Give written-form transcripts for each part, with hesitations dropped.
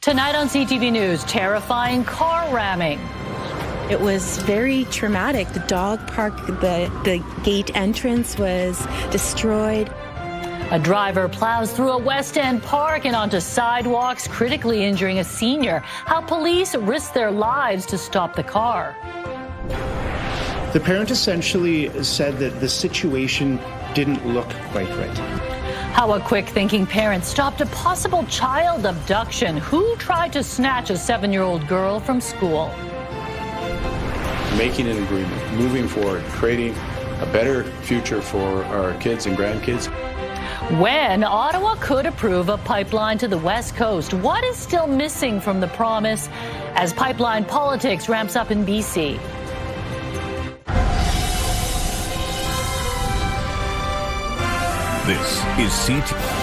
Tonight on CTV News, terrifying car ramming. It was very traumatic. The dog park, the gate entrance was destroyed. A driver plows through a West End park and onto sidewalks, critically injuring a senior. How police risk their lives to stop the car. The parent essentially said that the situation didn't look quite right. How a quick-thinking parent stopped a possible child abduction. Who tried to snatch a 7-year-old girl from school? Making an agreement, moving forward, creating a better future for our kids and grandkids. When Ottawa could approve a pipeline to the West Coast, what is still missing from the promise as pipeline politics ramps up in BC? This is CTV.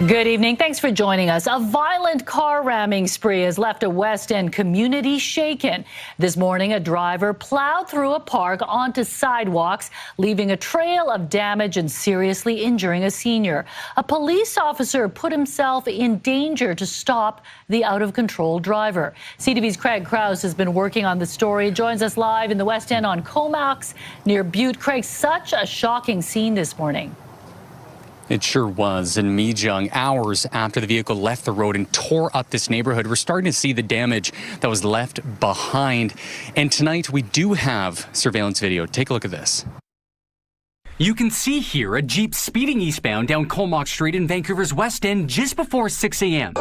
Good evening. Thanks for joining us. A violent car ramming spree has left a West End community shaken. This morning, a driver plowed through a park onto sidewalks, leaving a trail of damage and seriously injuring a senior. A police officer put himself in danger to stop the out-of-control driver. CTV's Craig Krause has been working on the story. Joins us live in the West End on Comox near Butte. Craig, such a shocking scene this morning. It sure was. In Mijung, hours after the vehicle left the road and tore up this neighborhood, we're starting to see the damage that was left behind. And tonight, we do have surveillance video. Take a look at this. You can see here a Jeep speeding eastbound down Comox Street in Vancouver's West End just before 6 a.m.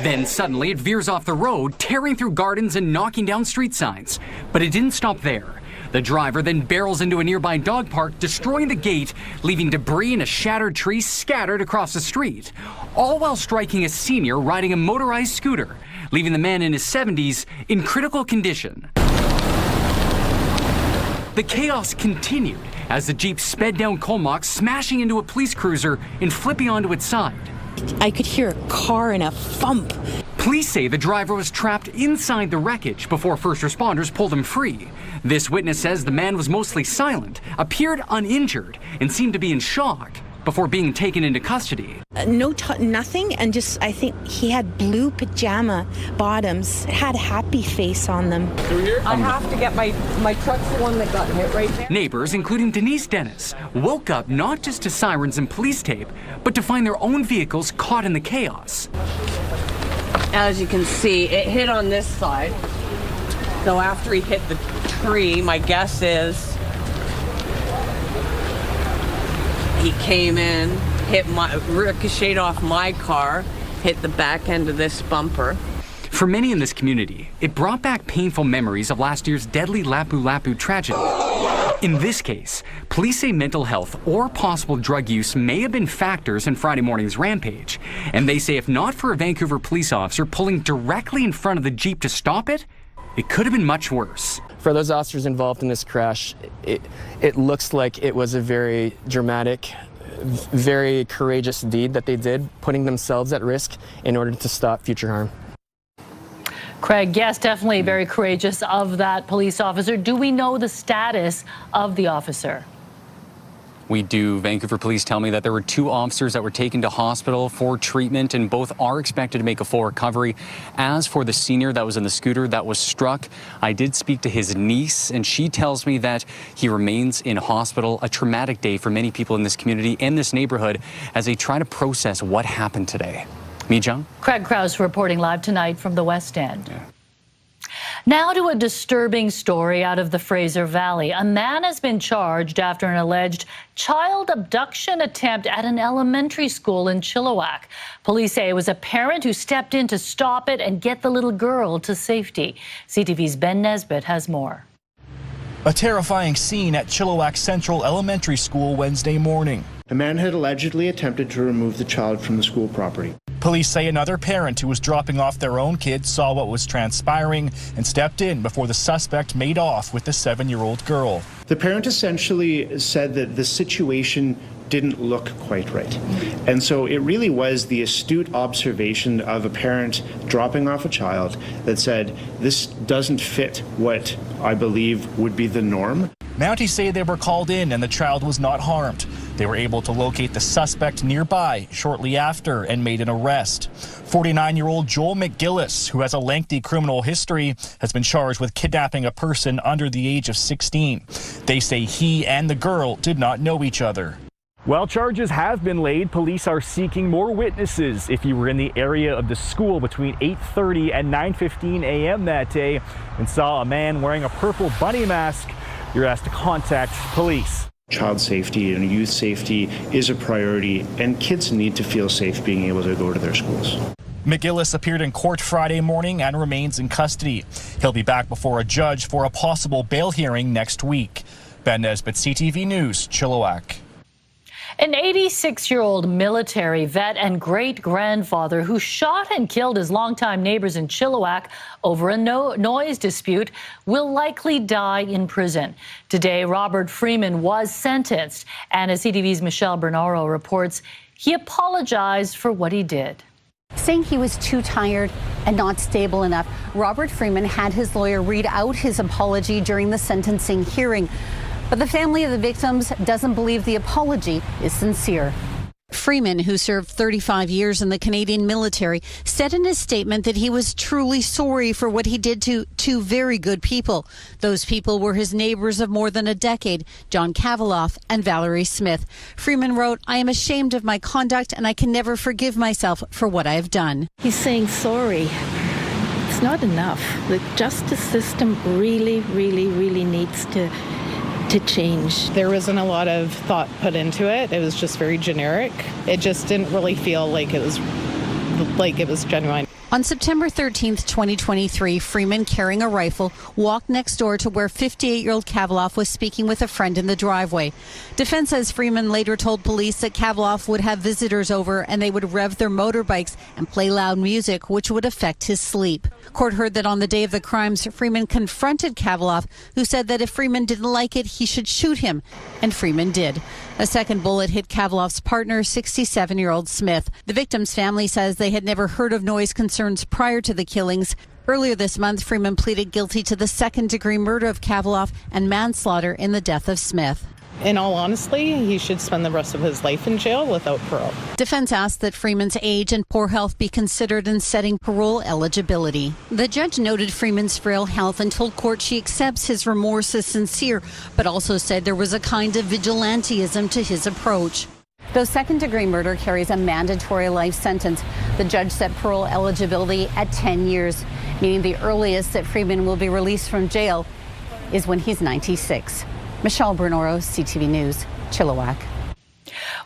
Then suddenly it veers off the road, tearing through gardens and knocking down street signs. But it didn't stop there. The driver then barrels into a nearby dog park, destroying the gate, leaving debris and a shattered tree scattered across the street, all while striking a senior riding a motorized scooter, leaving the man in his 70s in critical condition. The chaos continued as the Jeep sped down Comox, smashing into a police cruiser and flipping onto its side. I could hear a car in a thump. Police say the driver was trapped inside the wreckage before first responders pulled him free. This witness says the man was mostly silent, appeared uninjured, and seemed to be in shock before being taken into custody. Nothing, and just, I think he had blue pajama bottoms, had a happy face on them. I have to get my truck's the one that got hit right there. Neighbors, including Denise Dennis, woke up not just to sirens and police tape, but to find their own vehicles caught in the chaos. As you can see, it hit on this side. So after he hit the tree, my guess is he came in, ricocheted off my car, hit the back end of this bumper. For many in this community, it brought back painful memories of last year's deadly Lapu-Lapu tragedy. In this case, police say mental health or possible drug use may have been factors in Friday morning's rampage. And they say if not for a Vancouver police officer pulling directly in front of the Jeep to stop it, it could have been much worse. For those officers involved in this crash, it looks like it was a very dramatic, very courageous deed that they did, putting themselves at risk in order to stop future harm. Craig, yes, definitely very courageous of that police officer. Do we know the status of the officer? We do. Vancouver police tell me that there were 2 officers that were taken to hospital for treatment, and both are expected to make a full recovery. As for the senior that was in the scooter that was struck, I did speak to his niece, and she tells me that he remains in hospital. A traumatic day for many people in this community and this neighborhood as they try to process what happened today. Mijung? Craig Krause reporting live tonight from the West End. Yeah. Now to a disturbing story out of the Fraser Valley. A man has been charged after an alleged child abduction attempt at an elementary school in Chilliwack. Police say it was a parent who stepped in to stop it and get the little girl to safety. CTV's Ben Nesbitt has more. A terrifying scene at Chilliwack Central Elementary School Wednesday morning. A man had allegedly attempted to remove the child from the school property. Police say another parent who was dropping off their own kid saw what was transpiring and stepped in before the suspect made off with the 7-year-old girl. The parent essentially said that the situation didn't look quite right. And so it really was the astute observation of a parent dropping off a child that said, this doesn't fit what I believe would be the norm. Mounties say they were called in and the child was not harmed. They were able to locate the suspect nearby shortly after and made an arrest. 49-year-old Joel McGillis, who has a lengthy criminal history, has been charged with kidnapping a person under the age of 16. They say he and the girl did not know each other. Well, charges have been laid. Police are seeking more witnesses. If you were in the area of the school between 8:30 and 9:15 a.m. that day and saw a man wearing a purple bunny mask, you're asked to contact police. Child safety and youth safety is a priority, and kids need to feel safe being able to go to their schools. McGillis appeared in court Friday morning and remains in custody. He'll be back before a judge for a possible bail hearing next week. Ben Nesbitt, CTV News, Chilliwack. An 86-year-old military vet and great-grandfather who shot and killed his longtime neighbors in Chilliwack over a noise dispute will likely die in prison. Today, Robert Freeman was sentenced, and as CTV's Michelle Bernaro reports, he apologized for what he did. Saying he was too tired and not stable enough, Robert Freeman had his lawyer read out his apology during the sentencing hearing. But the family of the victims doesn't believe the apology is sincere. Freeman, who served 35 years in the Canadian military, said in his statement that he was truly sorry for what he did to two very good people. Those people were his neighbors of more than a decade, John Kavaloff and Valerie Smith. Freeman wrote, "I am ashamed of my conduct and I can never forgive myself for what I have done." He's saying sorry. It's not enough. The justice system really, really, really needs to change. There wasn't a lot of thought put into it. It was just very generic. It just didn't really feel like it was genuine. On September 13th, 2023, Freeman, carrying a rifle, walked next door to where 58-year-old Kavaloff was speaking with a friend in the driveway. Defense says Freeman later told police that Kavaloff would have visitors over and they would rev their motorbikes and play loud music, which would affect his sleep. Court heard that on the day of the crimes, Freeman confronted Kavaloff, who said that if Freeman didn't like it, he should shoot him. And Freeman did. A second bullet hit Kavaloff's partner, 67-year-old Smith. The victim's family says they had never heard of noise concerns prior to the killings. Earlier this month, Freeman pleaded guilty to the second-degree murder of Kavaloff and manslaughter in the death of Smith. In all honesty, he should spend the rest of his life in jail without parole. Defense asked that Freeman's age and poor health be considered in setting parole eligibility. The judge noted Freeman's frail health and told court she accepts his remorse as sincere, but also said there was a kind of vigilantism to his approach. Though second-degree murder carries a mandatory life sentence, the judge set parole eligibility at 10 years, meaning the earliest that Freeman will be released from jail is when he's 96. Michelle Bernaro, CTV News, Chilliwack.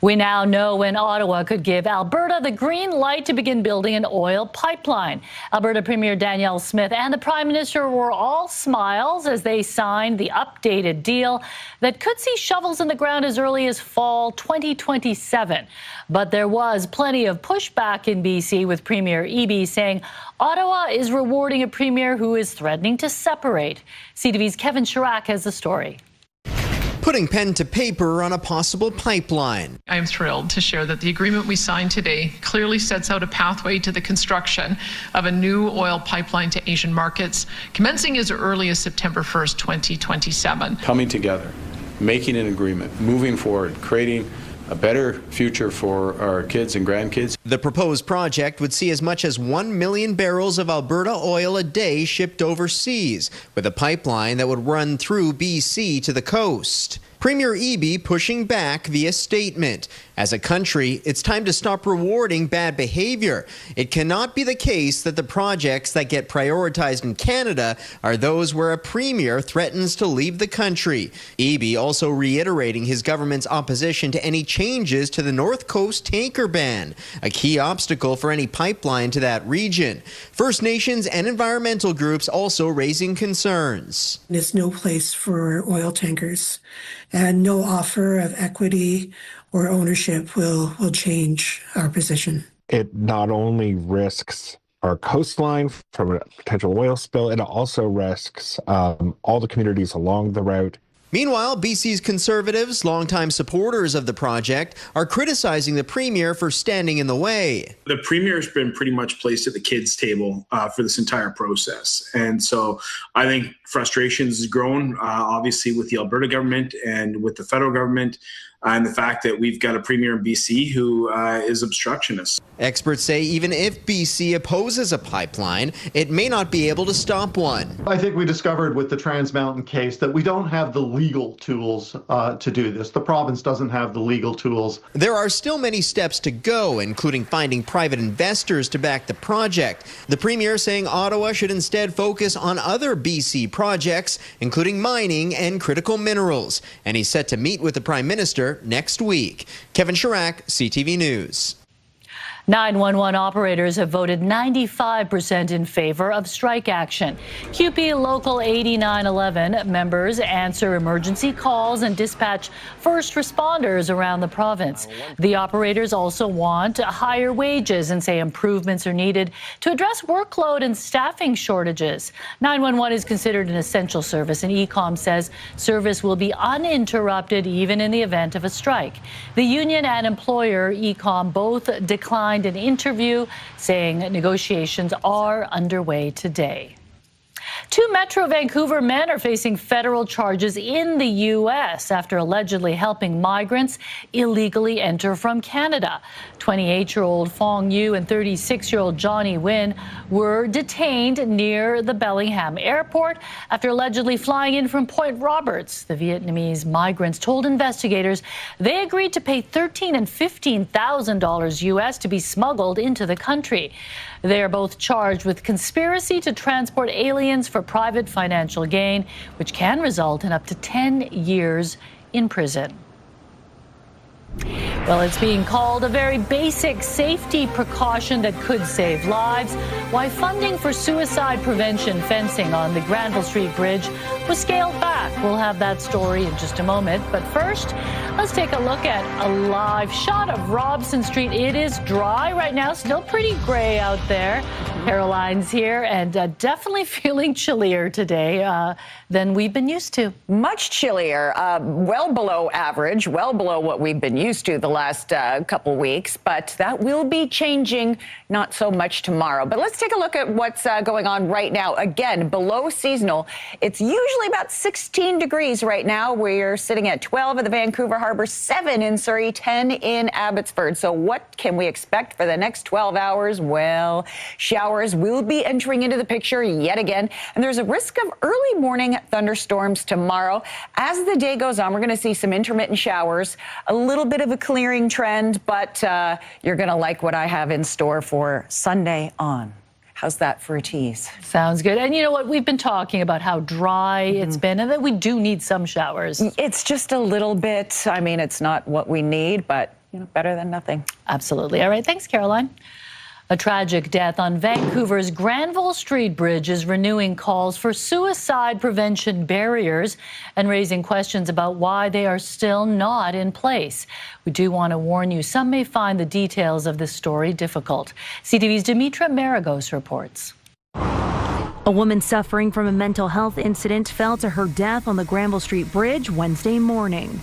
We now know when Ottawa could give Alberta the green light to begin building an oil pipeline. Alberta Premier Danielle Smith and the Prime Minister were all smiles as they signed the updated deal that could see shovels in the ground as early as fall 2027. But there was plenty of pushback in BC, with Premier Eby saying Ottawa is rewarding a premier who is threatening to separate. CTV's Kevin Chirac has the story. Putting pen to paper on a possible pipeline. I am thrilled to share that the agreement we signed today clearly sets out a pathway to the construction of a new oil pipeline to Asian markets, commencing as early as September 1st, 2027. Coming together, making an agreement, moving forward, creating a better future for our kids and grandkids. The proposed project would see as much as 1 million barrels of Alberta oil a day shipped overseas, with a pipeline that would run through BC to the coast. Premier Eby pushing back via statement. As a country, it's time to stop rewarding bad behavior. It cannot be the case that the projects that get prioritized in Canada are those where a premier threatens to leave the country. Eby also reiterating his government's opposition to any changes to the North Coast tanker ban, a key obstacle for any pipeline to that region. First Nations and environmental groups also raising concerns. There's no place for oil tankers, and no offer of equity or ownership will change our position. It not only risks our coastline from a potential oil spill, it also risks all the communities along the route. Meanwhile, BC's Conservatives, longtime supporters of the project, are criticizing the Premier for standing in the way. The Premier has been pretty much placed at the kids' table for this entire process. And so I think frustrations has grown, obviously, with the Alberta government and with the federal government, and the fact that we've got a premier in BC who is obstructionist. Experts say even if BC opposes a pipeline, it may not be able to stop one. I think we discovered with the Trans Mountain case that we don't have the legal tools to do this. The province doesn't have the legal tools. There are still many steps to go, including finding private investors to back the project. The premier saying Ottawa should instead focus on other BC projects, including mining and critical minerals. And he's set to meet with the Prime Minister next week. Kevin Chirac, CTV News. 911 operators have voted 95% in favor of strike action. QP Local 8911 members answer emergency calls and dispatch first responders around the province. The operators also want higher wages and say improvements are needed to address workload and staffing shortages. 911 is considered an essential service, and ECOM says service will be uninterrupted even in the event of a strike. The union and employer, ECOM, both declined an interview, saying negotiations are underway today. 2 Metro Vancouver men are facing federal charges in the U.S. after allegedly helping migrants illegally enter from Canada. 28-year-old Fong Yu and 36-year-old Johnny Nguyen were detained near the Bellingham airport after allegedly flying in from Point Roberts. The Vietnamese migrants told investigators they agreed to pay $13,000 and $15,000 U.S. to be smuggled into the country. They are both charged with conspiracy to transport aliens for private financial gain, which can result in up to 10 years in prison. Well, it's being called a very basic safety precaution that could save lives. Why funding for suicide prevention fencing on the Granville Street Bridge was scaled back. We'll have that story in just a moment. But first, let's take a look at a live shot of Robson Street. It is dry right now, still pretty gray out there. Caroline's here, and definitely feeling chillier today than we've been used to. Much chillier, well below average, well below what we've been used to the last couple weeks, but that will be changing not so much tomorrow. But let's take a look at what's going on right now. Again, below seasonal. It's usually about 16 degrees right now. We're sitting at 12 at the Vancouver Harbour, 7 in Surrey, 10 in Abbotsford. So what can we expect for the next 12 hours? Well, showers will be entering into the picture yet again, and there's a risk of early morning thunderstorms tomorrow. As the day goes on, we're going to see some intermittent showers, a little bit of a clearing trend, but you're going to like what I have in store for Sunday on. How's that for a tease? Sounds good. And you know what? We've been talking about how dry it's been and that we do need some showers. It's just a little bit. I mean, it's not what we need, but you know, better than nothing. Absolutely. All right. Thanks, Caroline. A tragic death on Vancouver's Granville Street Bridge is renewing calls for suicide prevention barriers and raising questions about why they are still not in place. We do want to warn you, some may find the details of this story difficult. CTV's Dimitra Maragos reports. A woman suffering from a mental health incident fell to her death on the Granville Street Bridge Wednesday morning.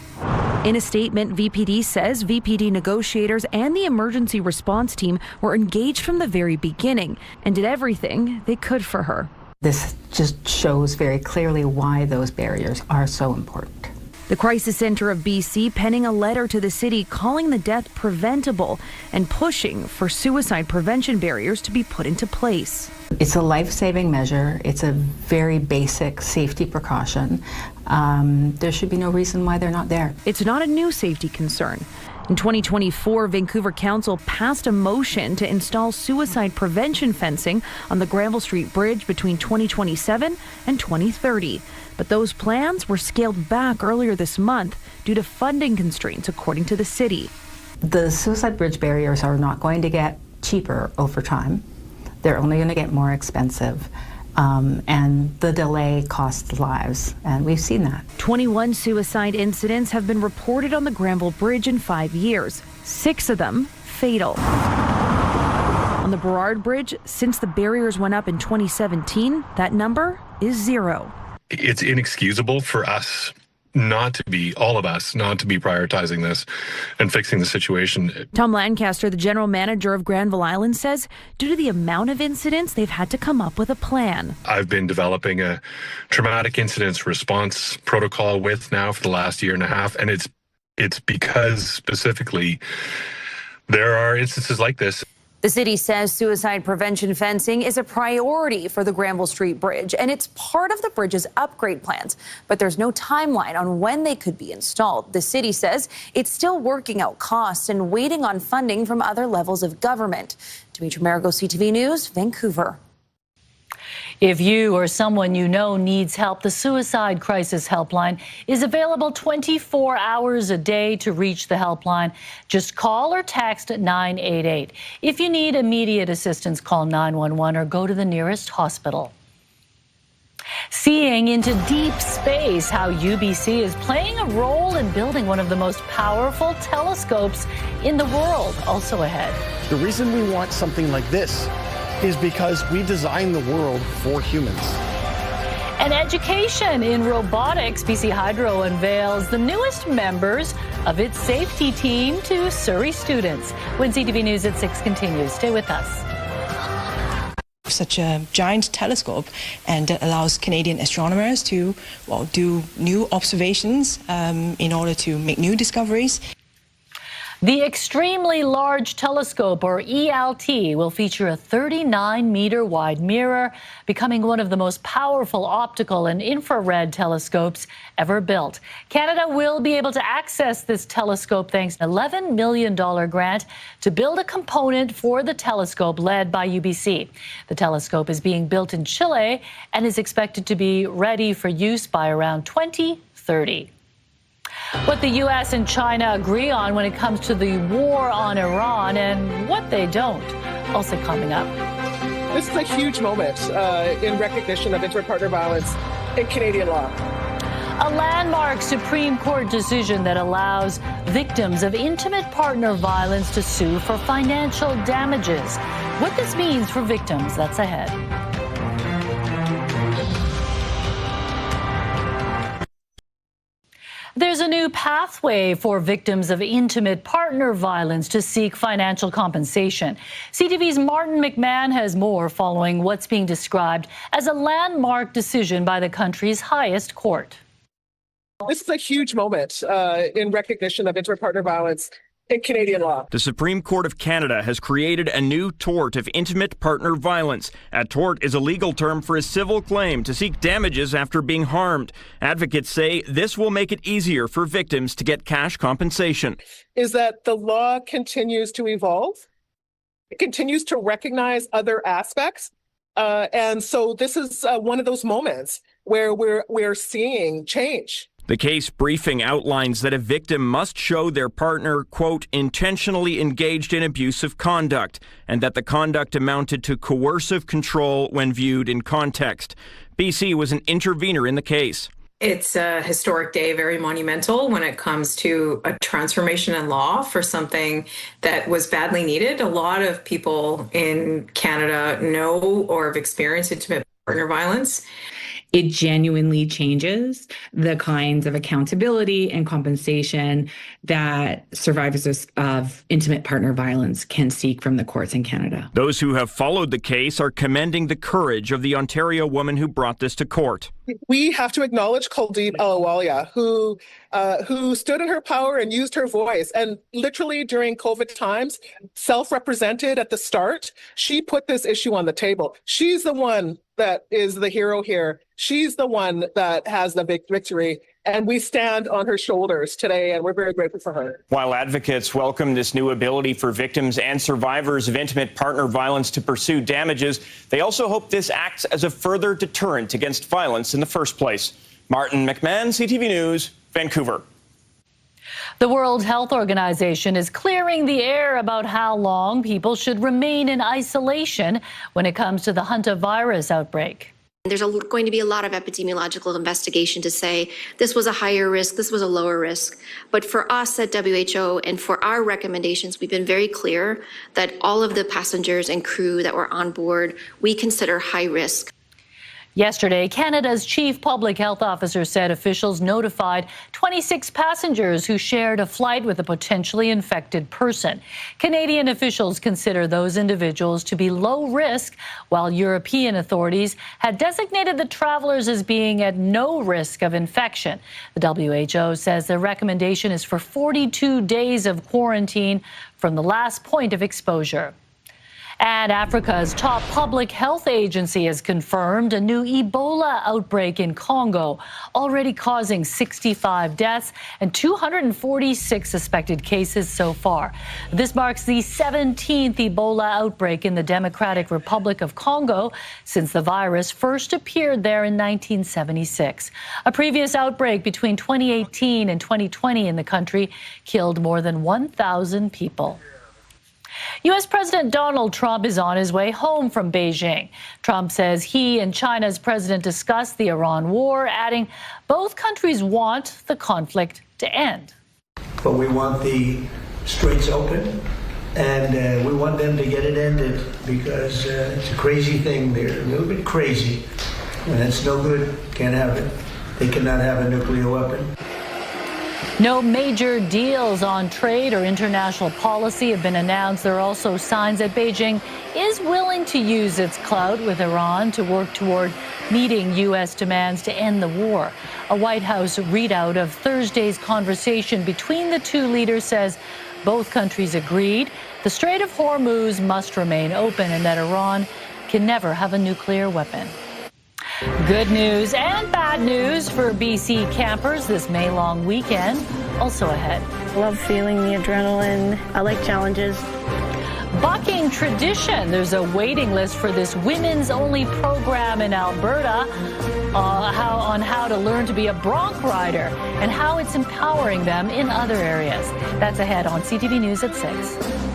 In a statement, VPD says VPD negotiators and the emergency response team were engaged from the very beginning and did everything they could for her. This just shows very clearly why those barriers are so important. The Crisis Center of BC penning a letter to the city calling the death preventable and pushing for suicide prevention barriers to be put into place. It's a life-saving measure. It's a very basic safety precaution. There should be no reason why they're not there. It's not a new safety concern. In 2024, Vancouver Council passed a motion to install suicide prevention fencing on the Granville Street Bridge between 2027 and 2030. But those plans were scaled back earlier this month due to funding constraints, according to the city. The suicide bridge barriers are not going to get cheaper over time. They're only going to get more expensive. And the delay costs lives, and we've seen that. 21 suicide incidents have been reported on the Granville Bridge in 5 years, 6 of them fatal. On the Burrard Bridge, since the barriers went up in 2017, that number is 0. It's inexcusable for us all of us, not to be prioritizing this and fixing the situation. Tom Lancaster, the general manager of Granville Island, says due to the amount of incidents, they've had to come up with a plan. I've been developing a traumatic incidents response protocol now for the last year and a half, and it's because specifically there are instances like this. The city says suicide prevention fencing is a priority for the Granville Street Bridge, and it's part of the bridge's upgrade plans. But there's no timeline on when they could be installed. The city says it's still working out costs and waiting on funding from other levels of government. Demetri Marigo, CTV News, Vancouver. If you or someone you know needs help, the Suicide Crisis Helpline is available 24 hours a day. To reach the helpline, just call or text 988. If you need immediate assistance, call 911 or go to the nearest hospital. Seeing into deep space, how UBC is playing a role in building one of the most powerful telescopes in the world. Also ahead. The reason we want something like this is because we designed the world for humans. And education in robotics. BC Hydro unveils the newest members of its safety team to Surrey students. When CTV News at 6 continues. Stay with us. Such a giant telescope, and it allows Canadian astronomers to do new observations in order to make new discoveries. The Extremely Large Telescope, or ELT, will feature a 39-meter wide mirror, becoming one of the most powerful optical and infrared telescopes ever built. Canada will be able to access this telescope thanks to an $11 million grant to build a component for the telescope led by UBC. The telescope is being built in Chile and is expected to be ready for use by around 2030. What the U.S. and China agree on when it comes to the war on Iran and what they don't. Also coming up. This is a huge moment in recognition of inter-partner violence in Canadian law. A landmark Supreme Court decision that allows victims of intimate partner violence to sue for financial damages. What this means for victims, that's ahead. There's a new pathway for victims of intimate partner violence to seek financial compensation. CTV's Martin McMahon has more following what's being described as a landmark decision by the country's highest court. This is a huge moment in recognition of inter-partner violence in Canadian law. The Supreme Court of Canada has created a new tort of intimate partner violence. A tort is a legal term for a civil claim to seek damages after being harmed. Advocates say this will make it easier for victims to get cash compensation. Is that the law continues to evolve. It continues to recognize other aspects. And so this is one of those moments where we're seeing change. The case briefing outlines that a victim must show their partner, quote, intentionally engaged in abusive conduct, and that the conduct amounted to coercive control when viewed in context. BC was an intervener in the case. It's a historic day, very monumental when it comes to a transformation in law for something that was badly needed. A lot of people in Canada know or have experienced intimate partner violence. It genuinely changes the kinds of accountability and compensation that survivors of intimate partner violence can seek from the courts in Canada. Those who have followed the case are commending the courage of the Ontario woman who brought this to court. We have to acknowledge Kuldeep Ahluwalia, who stood in her power and used her voice. And literally during COVID times, self-represented at the start, she put this issue on the table. She's the one that is the hero here. She's the one that has the big victory. And we stand on her shoulders today, and we're very grateful for her. While advocates welcome this new ability for victims and survivors of intimate partner violence to pursue damages, they also hope this acts as a further deterrent against violence in the first place. Martin McMahon, CTV News, Vancouver. The World Health Organization is clearing the air about how long people should remain in isolation when it comes to the hantavirus outbreak. There's going to be a lot of epidemiological investigation to say this was a higher risk, this was a lower risk. But for us at WHO and for our recommendations, we've been very clear that all of the passengers and crew that were on board, we consider high risk. Yesterday, Canada's chief public health officer said officials notified 26 passengers who shared a flight with a potentially infected person. Canadian officials consider those individuals to be low risk, while European authorities had designated the travelers as being at no risk of infection. The WHO says the recommendation is for 42 days of quarantine from the last point of exposure. And Africa's top public health agency has confirmed a new Ebola outbreak in Congo, already causing 65 deaths and 246 suspected cases so far. This marks the 17th Ebola outbreak in the Democratic Republic of Congo since the virus first appeared there in 1976. A previous outbreak between 2018 and 2020 in the country killed more than 1,000 people. U.S. President Donald Trump is on his way home from Beijing. Trump says he and China's president discussed the Iran war, adding both countries want the conflict to end. But we want the straits open, and we want them to get it ended because it's a crazy thing. They're a little bit crazy, and it's no good. Can't have it. They cannot have a nuclear weapon. No major deals on trade or international policy have been announced. There are also signs that Beijing is willing to use its clout with Iran to work toward meeting U.S. demands to end the war. A White House readout of Thursday's conversation between the two leaders says both countries agreed the Strait of Hormuz must remain open and that Iran can never have a nuclear weapon. Good news and bad news for BC campers this May-long weekend. Also ahead. I love feeling the adrenaline. I like challenges. Bucking tradition. There's a waiting list for this women's-only program in Alberta on how to learn to be a bronc rider and how it's empowering them in other areas. That's ahead on CTV News at 6.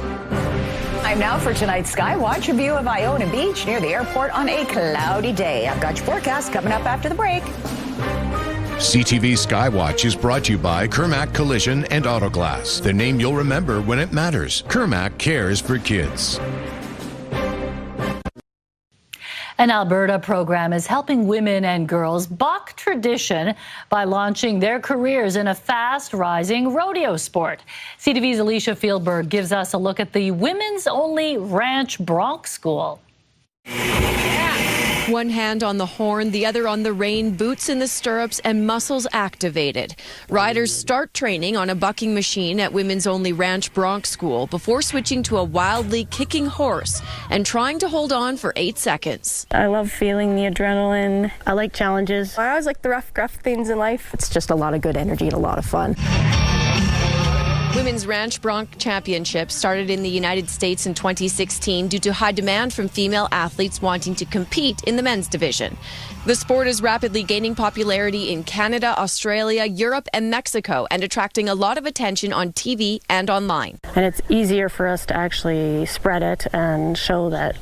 Time now for tonight's Skywatch, a view of Iona Beach near the airport on a cloudy day. I've got your forecast coming up after the break. CTV Skywatch is brought to you by Kermac Collision and Autoglass, the name you'll remember when it matters. Kermac cares for kids. An Alberta program is helping women and girls buck tradition by launching their careers in a fast-rising rodeo sport. CTV's Alicia Fieldberg gives us a look at the women's-only Ranch Bronc School. One hand on the horn, the other on the rein, boots in the stirrups, and muscles activated. Riders start training on a bucking machine at Women's Only Ranch Bronc School before switching to a wildly kicking horse and trying to hold on for 8 seconds. I love feeling the adrenaline. I like challenges. I always like the rough, gruff things in life. It's just a lot of good energy and a lot of fun. Women's Ranch Bronc Championships started in the United States in 2016 due to high demand from female athletes wanting to compete in the men's division. The sport is rapidly gaining popularity in Canada, Australia, Europe, and Mexico, and attracting a lot of attention on TV and online. And it's easier for us to actually spread it and show that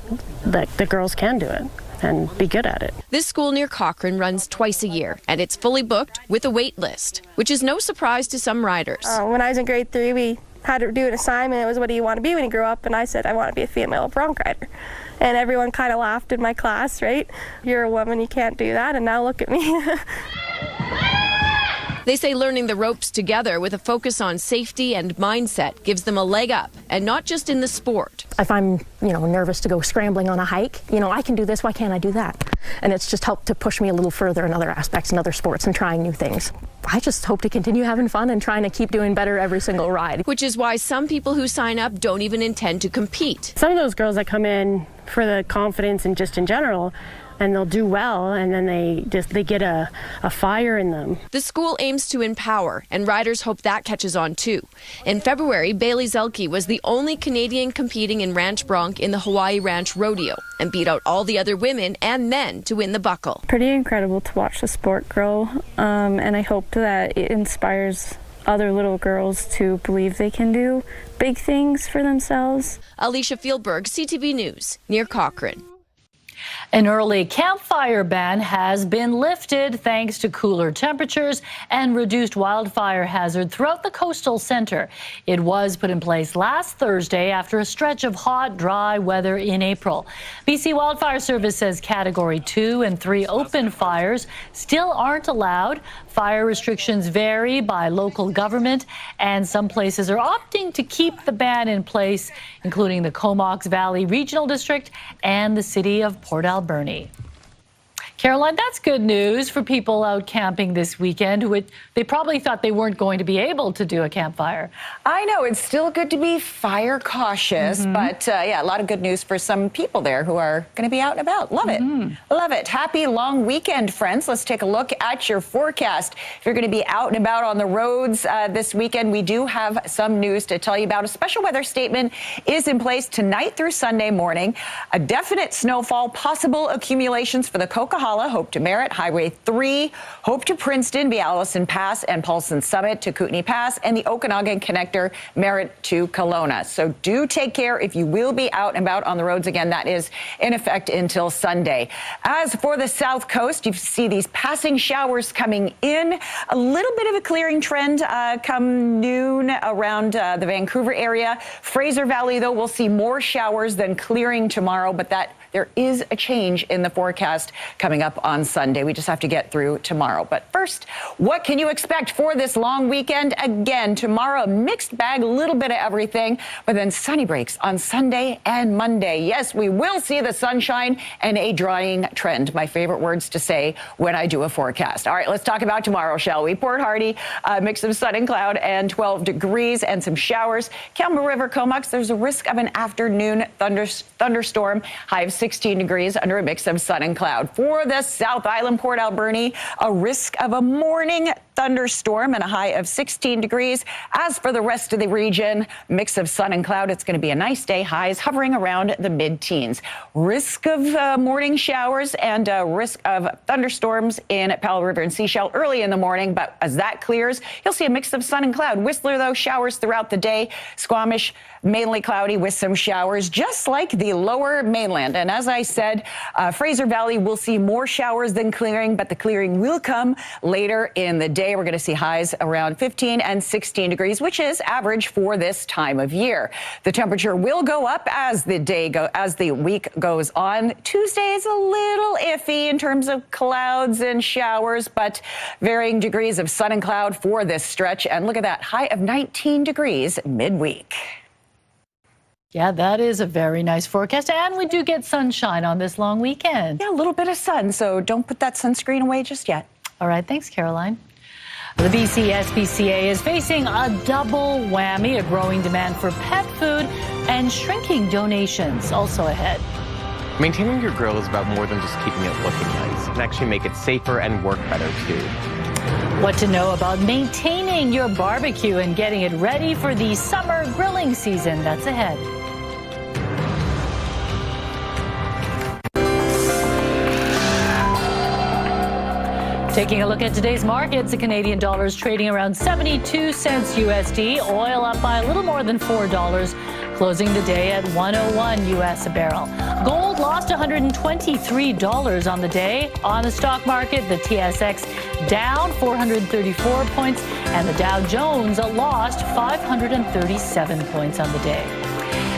the girls can do it and be good at it. This school near Cochrane runs twice a year, and it's fully booked with a wait list, which is no surprise to some riders. When I was in grade 3, we had to do an assignment. It was, what do you want to be when you grow up? And I said, I want to be a female bronc rider. And everyone kind of laughed in my class, right? You're a woman, you can't do that. And now look at me. They say learning the ropes together with a focus on safety and mindset gives them a leg up, and not just in the sport. If I'm, nervous to go scrambling on a hike, I can do this, why can't I do that? And it's just helped to push me a little further in other aspects and other sports and trying new things. I just hope to continue having fun and trying to keep doing better every single ride. Which is why some people who sign up don't even intend to compete. Some of those girls that come in for the confidence and just in general, and they'll do well, and then they get a fire in them. The school aims to empower, and riders hope that catches on too. In February, Bailey Zelke was the only Canadian competing in Ranch Bronc in the Hawaii Ranch Rodeo and beat out all the other women and men to win the buckle. Pretty incredible to watch the sport grow, and I hope that it inspires other little girls to believe they can do big things for themselves. Alicia Fieldberg, CTV News, near Cochrane. An early campfire ban has been lifted thanks to cooler temperatures and reduced wildfire hazard throughout the coastal centre. It was put in place last Thursday after a stretch of hot, dry weather in April. BC Wildfire Service says Category 2 and 3 open fires still aren't allowed. Fire restrictions vary by local government, and some places are opting to keep the ban in place, including the Comox Valley Regional District and the city of Port Alberni. Caroline, that's good news for people out camping this weekend who they probably thought they weren't going to be able to do a campfire. I know, it's still good to be fire cautious, but yeah, a lot of good news for some people there who are going to be out and about. Love it. Love it. Happy long weekend, friends. Let's take a look at your forecast. If you're going to be out and about on the roads this weekend, we do have some news to tell you about. A special weather statement is in place tonight through Sunday morning. A definite snowfall, possible accumulations for the Coquihalla, Hope to Merritt, Highway 3, Hope to Princeton via Allison Pass and Paulson Summit to Kootenay Pass, and the Okanagan Connector, Merritt to Kelowna. So do take care if you will be out and about on the roads again. That is in effect until Sunday. As for the South Coast, you see these passing showers coming in. A little bit of a clearing trend come noon around the Vancouver area. Fraser Valley, though, will see more showers than clearing tomorrow, but there is a change in the forecast coming up on Sunday. We just have to get through tomorrow. But first, what can you expect for this long weekend? Again, tomorrow, a mixed bag, a little bit of everything, but then sunny breaks on Sunday and Monday. Yes, we will see the sunshine and a drying trend. My favorite words to say when I do a forecast. All right, let's talk about tomorrow, shall we? Port Hardy, a mix of sun and cloud and 12 degrees and some showers. Campbell River, Comox, there's a risk of an afternoon thunderstorm. High of 16 degrees under a mix of sun and cloud. For the South Island, Port Alberni, a risk of a morning thunderstorm and a high of 16 degrees. As for the rest of the region, mix of sun and cloud. It's going to be a nice day. Highs hovering around the mid-teens. Risk of morning showers and risk of thunderstorms in Powell River and Sechelt early in the morning. But as that clears, you'll see a mix of sun and cloud. Whistler, though, showers throughout the day. Squamish, mainly cloudy with some showers, just like the lower mainland. And as I said, Fraser Valley will see more showers than clearing, but the clearing will come later in the day. We're going to see highs around 15 and 16 degrees, which is average for this time of year. The temperature will go up as the week goes on. Tuesday is a little iffy in terms of clouds and showers, but varying degrees of sun and cloud for this stretch. And look at that, high of 19 degrees midweek. Yeah, that is a very nice forecast. And we do get sunshine on this long weekend. Yeah, a little bit of sun, so don't put that sunscreen away just yet. All right, thanks, Caroline. The BC SPCA is facing a double whammy, a growing demand for pet food and shrinking donations. Also ahead. Maintaining your grill is about more than just keeping it looking nice. It can actually make it safer and work better, too. What to know about maintaining your barbecue and getting it ready for the summer grilling season. That's ahead. Taking a look at today's markets, the Canadian dollar is trading around 72 cents USD. Oil up by a little more than $4, closing the day at 101 US a barrel. Gold lost $123 on the day. On the stock market, the TSX down 434 points, and the Dow Jones lost 537 points on the day.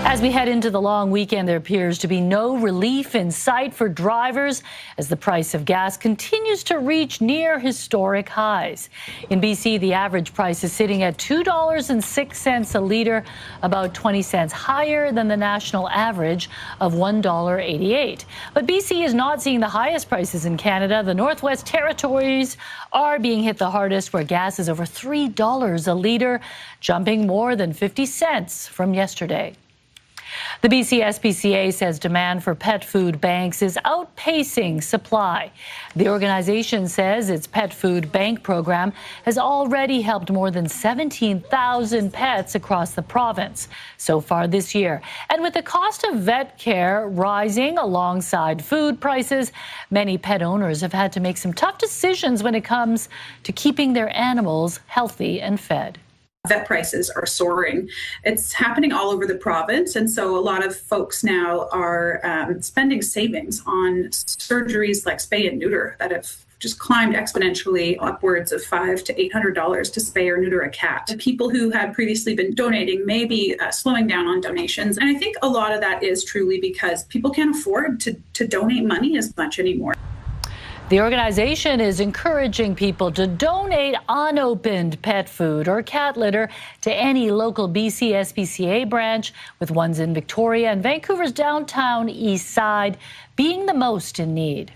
As we head into the long weekend, there appears to be no relief in sight for drivers as the price of gas continues to reach near historic highs. In BC, the average price is sitting at $2.06 a litre, about 20 cents higher than the national average of $1.88. But BC is not seeing the highest prices in Canada. The Northwest Territories are being hit the hardest, where gas is over $3 a litre, jumping more than 50 cents from yesterday. The BC SPCA says demand for pet food banks is outpacing supply. The organization says its pet food bank program has already helped more than 17,000 pets across the province so far this year. And with the cost of vet care rising alongside food prices, many pet owners have had to make some tough decisions when it comes to keeping their animals healthy and fed. Vet prices are soaring. It's happening all over the province, and so a lot of folks now are spending savings on surgeries like spay and neuter that have just climbed exponentially, upwards of $500 to $800 to spay or neuter a cat. People who had previously been donating may be slowing down on donations, and I think a lot of that is truly because people can't afford to donate money as much anymore. The organization is encouraging people to donate unopened pet food or cat litter to any local BC SPCA branch, with ones in Victoria and Vancouver's downtown east side being the most in need.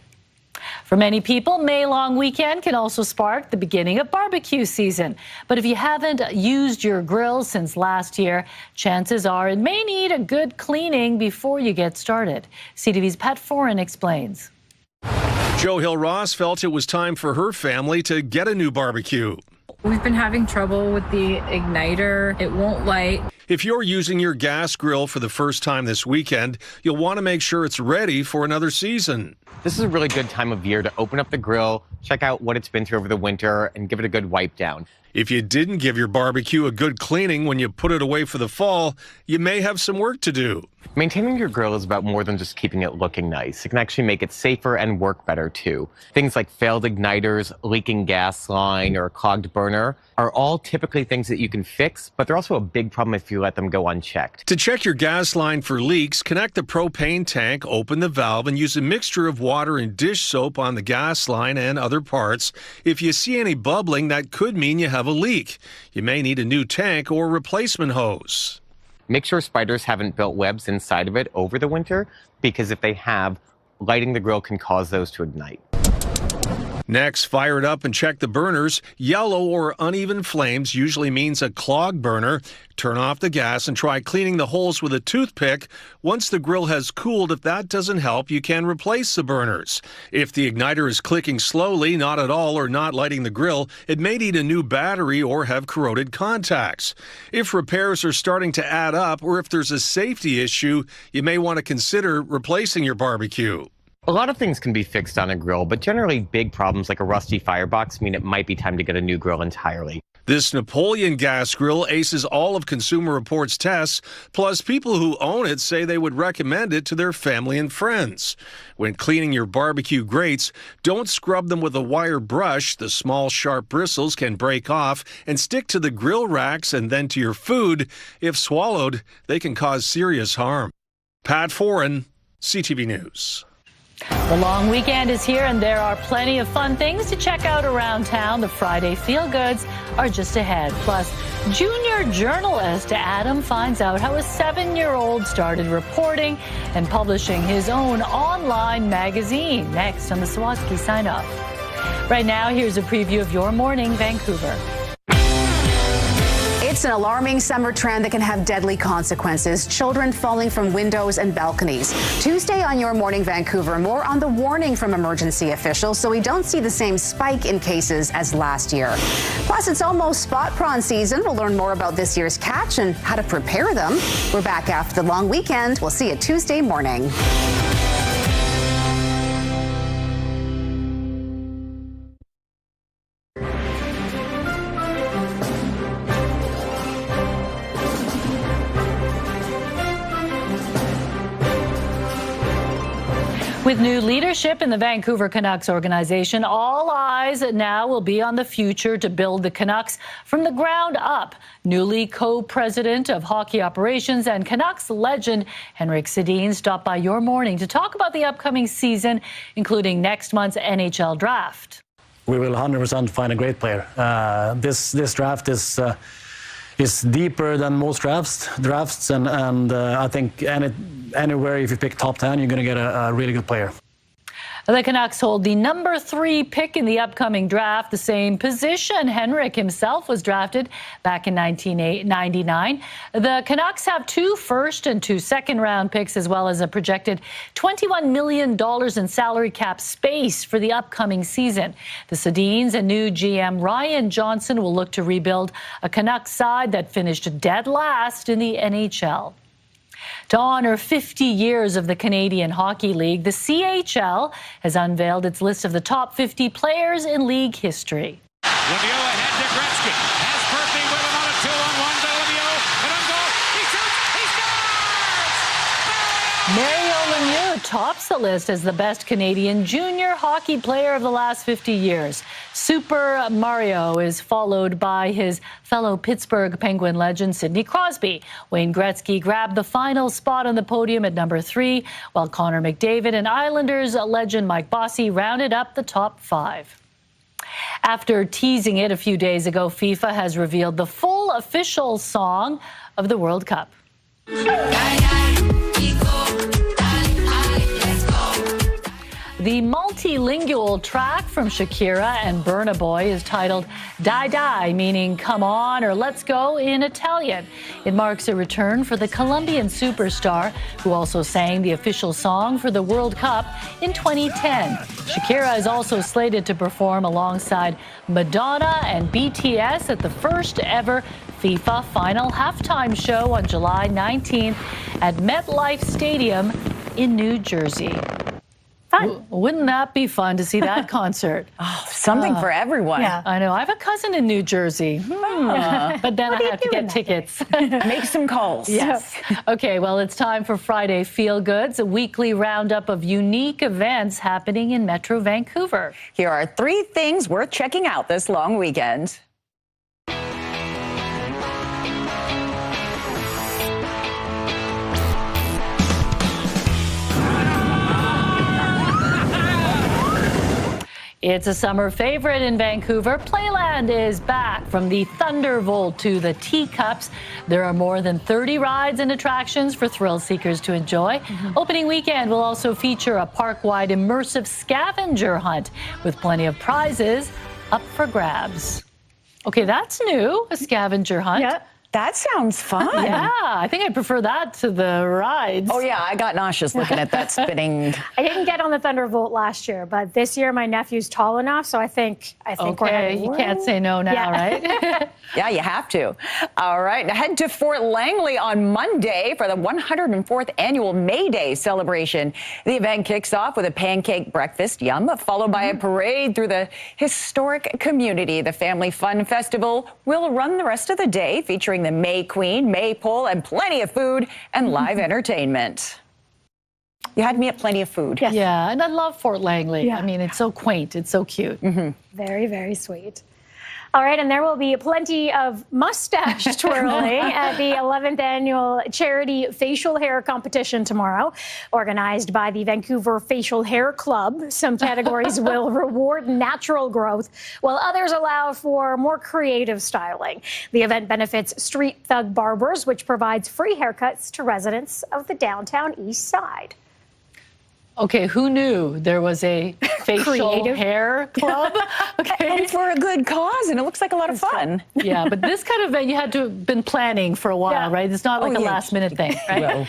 For many people, May long weekend can also spark the beginning of barbecue season. But if you haven't used your grill since last year, chances are it may need a good cleaning before you get started. CTV's Pat Foran explains. Jo Hill-Ross felt it was time for her family to get a new barbecue. We've been having trouble with the igniter. It won't light. If you're using your gas grill for the first time this weekend, you'll want to make sure it's ready for another season. This is a really good time of year to open up the grill, check out what it's been through over the winter, and give it a good wipe down. If you didn't give your barbecue a good cleaning when you put it away for the fall, you may have some work to do. Maintaining your grill is about more than just keeping it looking nice. It can actually make it safer and work better too. Things like failed igniters, leaking gas line, or a clogged burner are all typically things that you can fix, but they're also a big problem if you let them go unchecked. To check your gas line for leaks, connect the propane tank, open the valve, and use a mixture of water and dish soap on the gas line and other parts. If you see any bubbling, that could mean you have a leak. You may need a new tank or replacement hose. Make sure spiders haven't built webs inside of it over the winter, because if they have, lighting the grill can cause those to ignite. Next, fire it up and check the burners. Yellow or uneven flames usually means a clogged burner. Turn off the gas and try cleaning the holes with a toothpick. Once the grill has cooled, if that doesn't help, you can replace the burners. If the igniter is clicking slowly, not at all, or not lighting the grill, it may need a new battery or have corroded contacts. If repairs are starting to add up, or if there's a safety issue, you may want to consider replacing your barbecue. A lot of things can be fixed on a grill, but generally big problems like a rusty firebox mean it might be time to get a new grill entirely. This Napoleon gas grill aces all of Consumer Reports tests, plus people who own it say they would recommend it to their family and friends. When cleaning your barbecue grates, don't scrub them with a wire brush. The small, sharp bristles can break off and stick to the grill racks and then to your food. If swallowed, they can cause serious harm. Pat Foran, CTV News. The long weekend is here, and there are plenty of fun things to check out around town. The Friday feel-goods are just ahead. Plus, junior journalist Adam finds out how a 7-year-old started reporting and publishing his own online magazine. Next on the Sawatsky Signoff. Right now, here's a preview of your morning, Vancouver. It's an alarming summer trend that can have deadly consequences. Children falling from windows and balconies. Tuesday on Your Morning Vancouver, more on the warning from emergency officials so we don't see the same spike in cases as last year. Plus, it's almost spot prawn season. We'll learn more about this year's catch and how to prepare them. We're back after the long weekend. We'll see you Tuesday morning. With new leadership in the Vancouver Canucks organization, all eyes now will be on the future to build the Canucks from the ground up. Newly co-president of hockey operations and Canucks legend Henrik Sedin stopped by Your Morning to talk about the upcoming season, including next month's NHL draft. We will 100% find a great player. This draft is deeper than most drafts, and I think anywhere if you pick top 10, you're going to get a really good player. The Canucks hold the number 3 pick in the upcoming draft, the same position Henrik himself was drafted back in 1999. The Canucks have 2 first and 2 second-round picks, as well as a projected $21 million in salary cap space for the upcoming season. The Sedins and new GM Ryan Johnson will look to rebuild a Canucks side that finished dead last in the NHL. To honor 50 years of the Canadian Hockey League, the CHL has unveiled its list of the top 50 players in league history. Rodeo ahead to Gretzky. Has Murphy with him on a 2-on. tops the list as the best Canadian junior hockey player of the last 50 years. Super Mario is followed by his fellow Pittsburgh Penguin legend Sidney Crosby. Wayne Gretzky grabbed the final spot on the podium at number 3, while Connor McDavid and Islanders legend Mike Bossy rounded up the top 5. After teasing it a few days ago, FIFA has revealed the full official song of the World Cup. The multilingual track from Shakira and Burna Boy is titled Dai Dai, meaning come on or let's go in Italian. It marks a return for the Colombian superstar, who also sang the official song for the World Cup in 2010. Shakira is also slated to perform alongside Madonna and BTS at the first ever FIFA final halftime show on July 19th at MetLife Stadium in New Jersey. Wouldn't that be fun to see that concert? Something for everyone. Yeah. I know. I have a cousin in New Jersey. But then I have to get tickets. Make some calls. Yes. Okay, well, it's time for Friday Feel Goods, a weekly roundup of unique events happening in Metro Vancouver. Here are 3 things worth checking out this long weekend. It's a summer favorite in Vancouver. Playland is back, from the Thunderbolt to the Teacups. There are more than 30 rides and attractions for thrill seekers to enjoy. Opening weekend will also feature a park-wide immersive scavenger hunt with plenty of prizes up for grabs. Okay, that's new, a scavenger hunt. Yeah. That sounds fun. Yeah, I think I prefer that to the rides. Oh, yeah, I got nauseous looking at that spinning. I didn't get on the Thunderbolt last year, but this year my nephew's tall enough, so I think we're heading. You can't say no now, right? Yeah, you have to. All right, head to Fort Langley on Monday for the 104th annual May Day celebration. The event kicks off with a pancake breakfast, followed by a parade through the historic community. The Family Fun Festival will run the rest of the day, featuring the May Queen, Maypole, and plenty of food and live entertainment. You had me at plenty of food. Yes. Yeah, and I love Fort Langley. Yeah. I mean, it's so quaint. It's so cute. Very, very sweet. All right, and there will be plenty of mustache twirling at the 11th annual charity facial hair competition tomorrow, organized by the Vancouver Facial Hair Club. Some categories will reward natural growth, while others allow for more creative styling. The event benefits Street Thug Barbers, which provides free haircuts to residents of the downtown east side. Okay, who knew there was a facial hair club? Okay. And for a good cause, and it looks like a lot of fun. Yeah, but this kind of event you had to have been planning for a while, right? It's not like a last-minute thing, right? Well.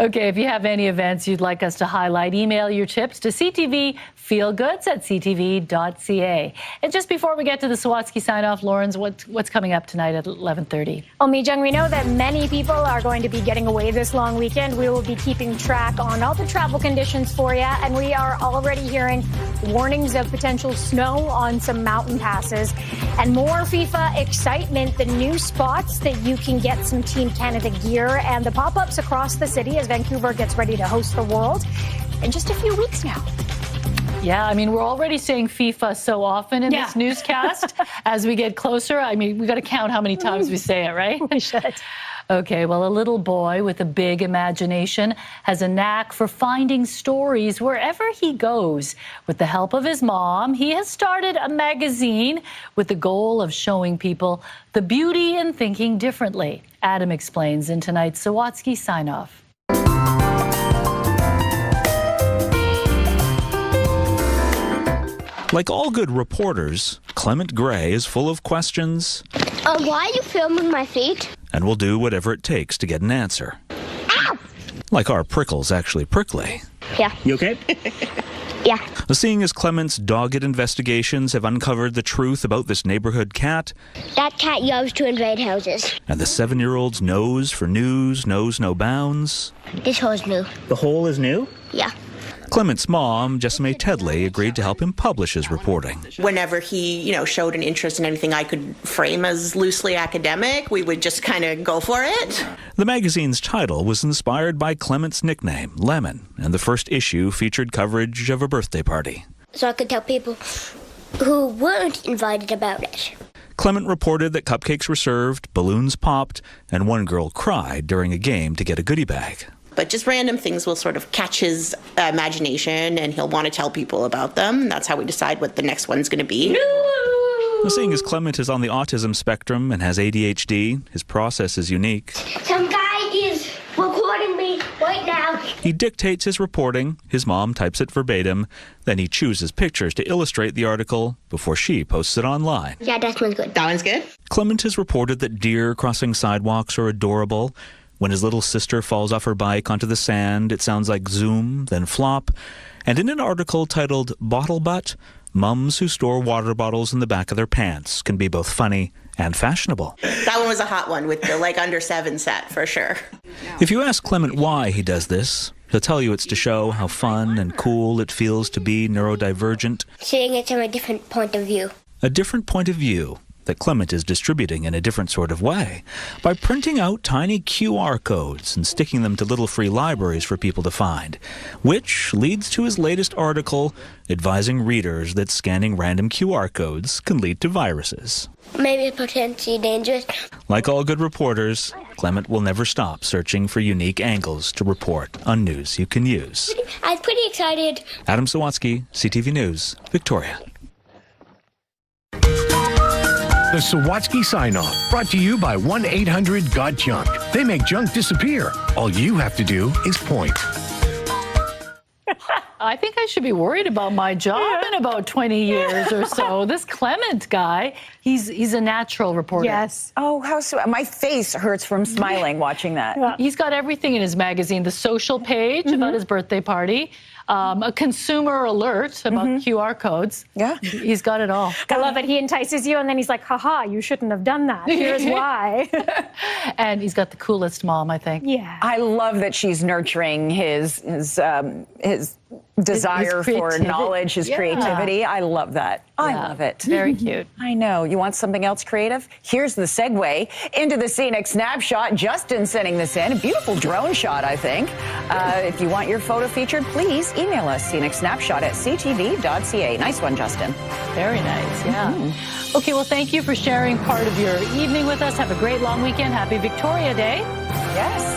Okay, if you have any events you'd like us to highlight, email your tips to ctvfeelgoods@ctv.ca. And just before we get to the Sawatsky Signoff, Lawrence, what's coming up tonight at 11:30? Well, Mijung, we know that many people are going to be getting away this long weekend. We will be keeping track on all the travel conditions for you, and we are already hearing warnings of potential snow on some mountain passes. And more FIFA excitement, the new spots that you can get some Team Canada gear, and the pop-ups across the city as Vancouver gets ready to host the World in just a few weeks now. Yeah, I mean, we're already saying FIFA so often in this newscast. As we get closer, I mean, we got to count how many times we say it, right? We should. Okay, well, a little boy with a big imagination has a knack for finding stories wherever he goes. With the help of his mom, he has started a magazine with the goal of showing people the beauty in thinking differently. Adam explains in tonight's Sawatsky Signoff. Like all good reporters, Clement Gray is full of questions. Why are you filming my feet? And will do whatever it takes to get an answer. Ow! Like our prickles actually prickly. Yeah. You okay? Yeah. Seeing as Clement's dogged investigations have uncovered the truth about this neighborhood cat. That cat loves to invade houses. And the 7-year-old's nose for news knows no bounds. This hole is new. The hole is new? Yeah. Clement's mom, Jessime Tedley, agreed to help him publish his reporting. Whenever he, showed an interest in anything I could frame as loosely academic, we would just kind of go for it. The magazine's title was inspired by Clement's nickname, Lemon, and the first issue featured coverage of a birthday party. So I could tell people who weren't invited about it. Clement reported that cupcakes were served, balloons popped, and one girl cried during a game to get a goodie bag. But just random things will sort of catch his imagination, and he'll want to tell people about them. That's how we decide what the next one's going to be. Well, seeing as Clement is on the autism spectrum and has ADHD, his process is unique. Some guy is recording me right now. He dictates his reporting, his mom types it verbatim, then he chooses pictures to illustrate the article before she posts it online. Yeah, that one's good. That one's good. Clement has reported that deer crossing sidewalks are adorable. When his little sister falls off her bike onto the sand, it sounds like zoom, then flop. And in an article titled Bottle Butt, mums who store water bottles in the back of their pants can be both funny and fashionable. That one was a hot one with the under 7 set for sure. If you ask Clement why he does this, he'll tell you it's to show how fun and cool it feels to be neurodivergent. Seeing it from a different point of view. A different point of view that Clement is distributing in a different sort of way by printing out tiny QR codes and sticking them to little free libraries for people to find, which leads to his latest article advising readers that scanning random QR codes can lead to viruses. Maybe potentially dangerous. Like all good reporters, Clement will never stop searching for unique angles to report on news you can use. I was pretty excited. Adam Sawatsky, CTV News, Victoria. The Sawatsky Signoff, brought to you by 1-800-GOT-JUNK. They make junk disappear. All you have to do is point. I think I should be worried about my job in about 20 years or so. This Clement guy, he's a natural reporter. Yes. Oh, how sweet. My face hurts from smiling watching that. Yeah. He's got everything in his magazine. The social page about his birthday party, a consumer alert about QR codes. Yeah. He's got it all. I love it. He entices you, and then he's like, haha, you shouldn't have done that. Here's why. And he's got the coolest mom, I think. Yeah. I love that she's nurturing his desire for knowledge, his creativity. I love that. I love it. Very cute. I know. You want something else creative? Here's the segue into the scenic snapshot. Justin sending this in. A beautiful drone shot, I think. If you want your photo featured, please email us, scenicSnapshot@ctv.ca. Nice one, Justin. Very nice, yeah. Okay, well, thank you for sharing part of your evening with us. Have a great long weekend. Happy Victoria Day. Yes.